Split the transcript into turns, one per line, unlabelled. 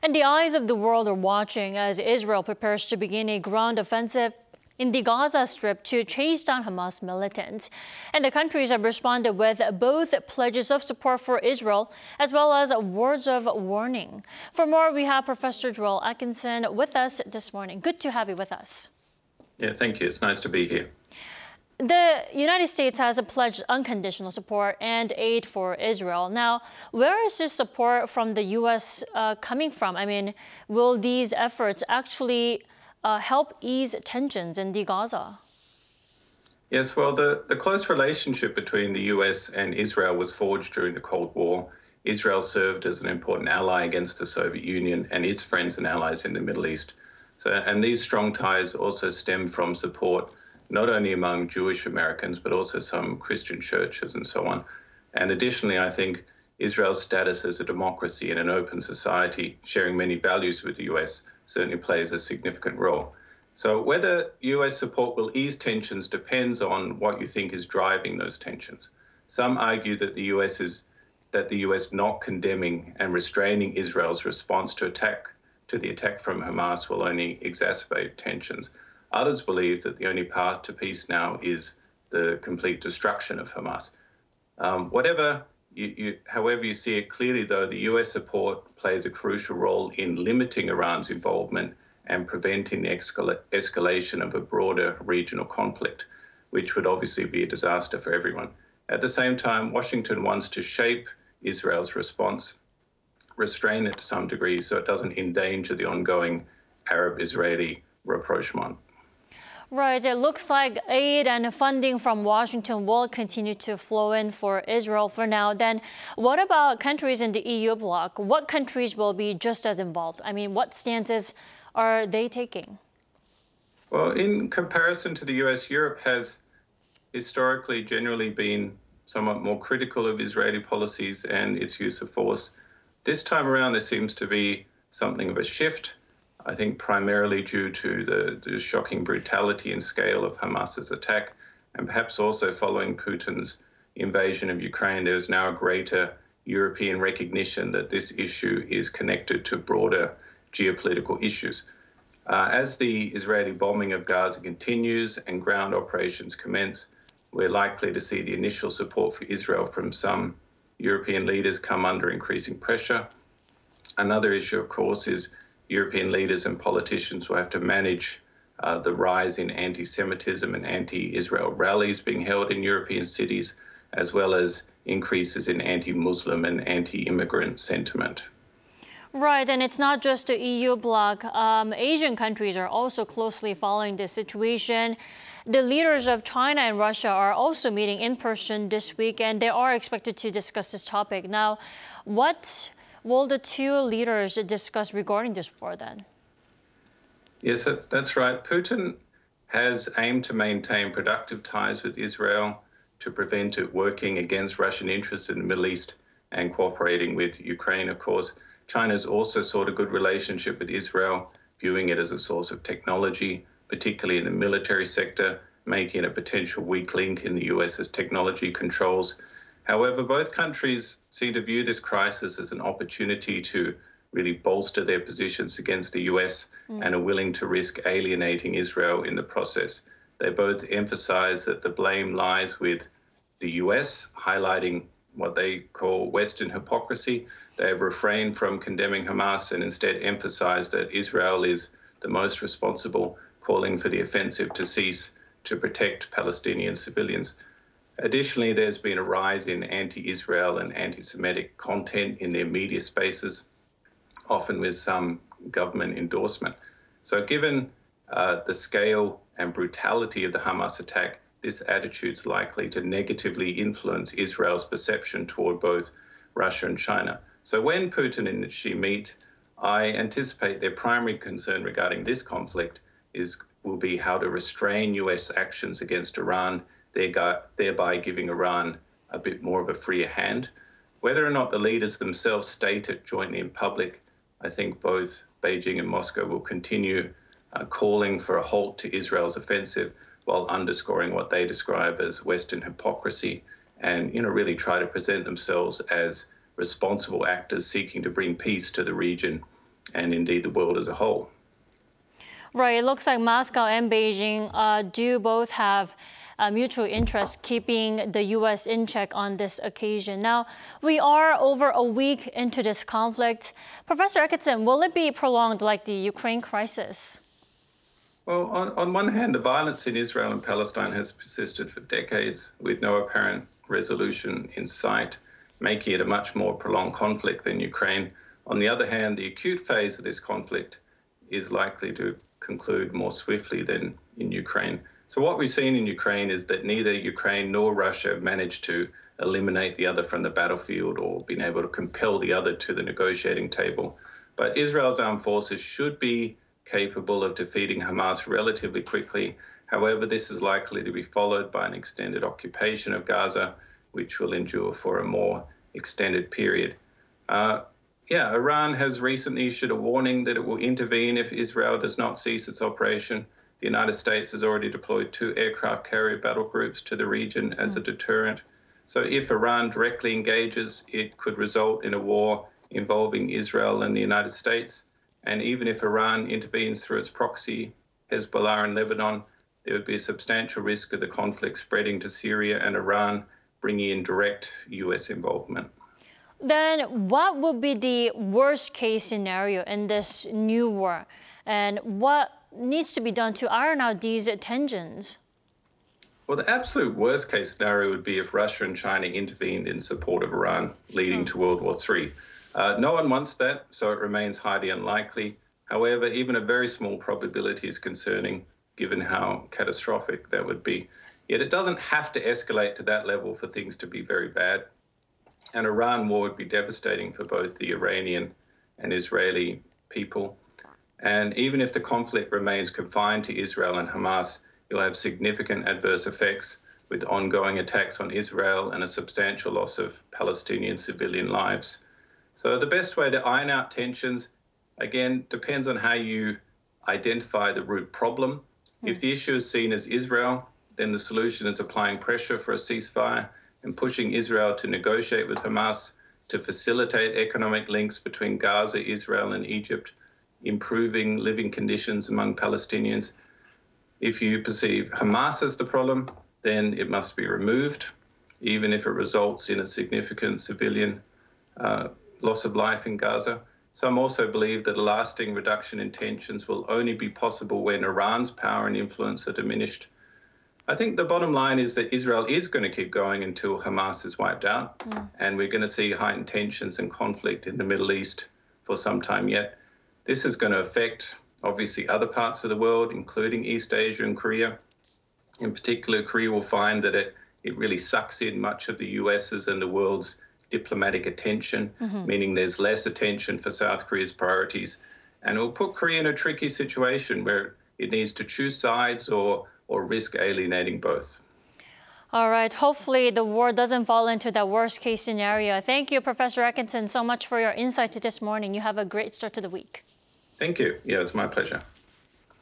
And the eyes of the world are watching as Israel prepares to begin a ground offensive in the Gaza Strip to chase down Hamas militants. And the countries have responded with both pledges of support for Israel as well as words of warning. For more, we have Professor Joel Atkinson with us this morning. Good to have you with us.
Yeah, thank you. It's nice to be here.
The United States has pledged unconditional support and aid for Israel. Now, where is this support from the U.S. Coming from? I mean, will these efforts actually help ease tensions in the Gaza?
Yes, well, the close relationship between the U.S. and Israel was forged during the Cold War. Israel served as an important ally against the Soviet Union and its friends and allies in the Middle East. And these strong ties also stem from support not only among Jewish Americans, but also some Christian churches and so on. And additionally, I think Israel's status as a democracy and an open society, sharing many values with the US, certainly plays a significant role. So whether US support will ease tensions depends on what you think is driving those tensions. Some argue that the US not condemning and restraining Israel's response to the attack from Hamas will only exacerbate tensions. Others believe that the only path to peace now is the complete destruction of Hamas. However you see it clearly, though, the US support plays a crucial role in limiting Iran's involvement and preventing the escalation of a broader regional conflict, which would obviously be a disaster for everyone. At the same time, Washington wants to shape Israel's response, restrain it to some degree so it doesn't endanger the ongoing Arab-Israeli rapprochement.
Right. It looks like aid and funding from Washington will continue to flow in for Israel for now. Then what about countries in the EU bloc? What countries will be just as involved? I mean, what stances are they taking?
Well, in comparison to the US, Europe has historically generally been somewhat more critical of Israeli policies and its use of force. This time around, there seems to be something of a shift. I think primarily due to the shocking brutality and scale of Hamas's attack, and perhaps also following Putin's invasion of Ukraine, there is now a greater European recognition that this issue is connected to broader geopolitical issues. As the Israeli bombing of Gaza continues and ground operations commence, we're likely to see the initial support for Israel from some European leaders come under increasing pressure. Another issue, of course, is European leaders and politicians will have to manage the rise in anti-Semitism and anti-Israel rallies being held in European cities, as well as increases in anti-Muslim and anti-immigrant sentiment.
Right, and it's not just the EU bloc. Asian countries are also closely following this situation. The leaders of China and Russia are also meeting in person this week, and they are expected to discuss this topic. Now, what will the two leaders discuss regarding this war then?
Yes, that's right. Putin has aimed to maintain productive ties with Israel to prevent it working against Russian interests in the Middle East and cooperating with Ukraine, of course. China's also sought a good relationship with Israel, viewing it as a source of technology, particularly in the military sector, making it a potential weak link in the US's technology controls. However, both countries seem to view this crisis as an opportunity to really bolster their positions against the US and are willing to risk alienating Israel in the process. They both emphasize that the blame lies with the US, highlighting what they call Western hypocrisy. They have refrained from condemning Hamas and instead emphasized that Israel is the most responsible, calling for the offensive to cease to protect Palestinian civilians. Additionally, there's been a rise in anti-Israel and anti-Semitic content in their media spaces, often with some government endorsement. So given the scale and brutality of the Hamas attack, this attitude is likely to negatively influence Israel's perception toward both Russia and China. So when Putin and Xi meet, I anticipate their primary concern regarding this conflict will be how to restrain US actions against Iran, thereby giving Iran a bit more of a freer hand. Whether or not the leaders themselves state it jointly in public, I think both Beijing and Moscow will continue calling for a halt to Israel's offensive while underscoring what they describe as Western hypocrisy and really try to present themselves as responsible actors seeking to bring peace to the region and indeed the world as a whole.
Right. It looks like Moscow and Beijing do both have mutual interest keeping the U.S. in check on this occasion. Now, we are over a week into this conflict. Professor Atkinson, will it be prolonged like the Ukraine crisis?
Well, on one hand, the violence in Israel and Palestine has persisted for decades with no apparent resolution in sight, making it a much more prolonged conflict than Ukraine. On the other hand, the acute phase of this conflict is likely to conclude more swiftly than in Ukraine. So what we've seen in Ukraine is that neither Ukraine nor Russia have managed to eliminate the other from the battlefield or been able to compel the other to the negotiating table. But Israel's armed forces should be capable of defeating Hamas relatively quickly. However, this is likely to be followed by an extended occupation of Gaza, which will endure for a more extended period. Iran has recently issued a warning that it will intervene if Israel does not cease its operation. The United States has already deployed 2 aircraft carrier battle groups to the region as a deterrent. So if Iran directly engages, it could result in a war involving Israel and the United States. And even if Iran intervenes through its proxy, Hezbollah in Lebanon, there would be a substantial risk of the conflict spreading to Syria and Iran, bringing in direct U.S. involvement.
Then what would be the worst case scenario in this new war? And what needs to be done to iron out these tensions?
Well, the absolute worst case scenario would be if Russia and China intervened in support of Iran, leading to World War III. No one wants that, so it remains highly unlikely. However, even a very small probability is concerning, given how catastrophic that would be. Yet it doesn't have to escalate to that level for things to be very bad. An Iran war would be devastating for both the Iranian and Israeli people. And even if the conflict remains confined to Israel and Hamas, you'll have significant adverse effects with ongoing attacks on Israel and a substantial loss of Palestinian civilian lives. So the best way to iron out tensions, again, depends on how you identify the root problem. If the issue is seen as Israel, then the solution is applying pressure for a ceasefire and pushing Israel to negotiate with Hamas to facilitate economic links between Gaza, Israel, and Egypt, improving living conditions among Palestinians. If you perceive Hamas as the problem, then it must be removed, even if it results in a significant civilian loss of life in Gaza. Some also believe that a lasting reduction in tensions will only be possible when Iran's power and influence are diminished. I think the bottom line is that Israel is going to keep going until Hamas is wiped out, and we're going to see heightened tensions and conflict in the Middle East for some time yet. This is going to affect, obviously, other parts of the world, including East Asia and Korea. In particular, Korea will find that it really sucks in much of the US's and the world's diplomatic attention, meaning there's less attention for South Korea's priorities. And it will put Korea in a tricky situation where it needs to choose sides or risk alienating both.
All right. Hopefully the war doesn't fall into that worst case scenario. Thank you, Professor Atkinson, so much for your insight this morning. You have a great start to the week.
Thank you. Yeah, it's my pleasure.